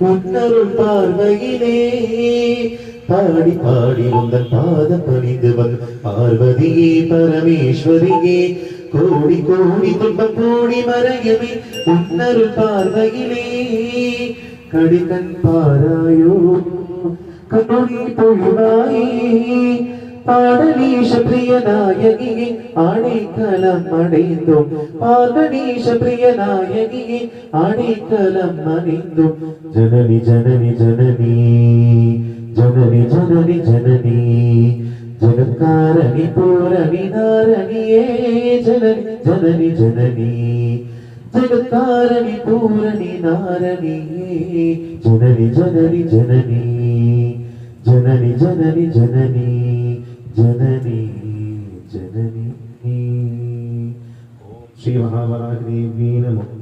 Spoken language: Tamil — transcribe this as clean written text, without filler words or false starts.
உன்னருள் பார்வையிலே பாடி பாடி உந்தன் பாதம் பணிந்து வந்த பார்வதியே பரமேஸ்வரியே கோடி கோடி துன்பம் கூடி மறையவே உன்னருள் பார்வையிலே கடிகண் பாராயோ கருணை பொழிவாயே பாடலீஷ பிரிய நாயகியே ஆடைக்கலம் அடைந்தோம் பாடலீஷ பிரிய நாயகியே ஆடைக்கலம் அடைந்தோம் ஜனனி ஜனனி ஜனனி ஜனனி ஜனனி ஜனனி ஜகத்காரணி பூரணி நாரணியே ஜனனி ஜனனி ஜனனி ஜகத்காரணி பூரணி நாரணியே ஜனனி ஜனனி ஜனனி ஜனனி ஜனனி ஜனனி जननी जननी ओम श्री महावराह देवी नमः।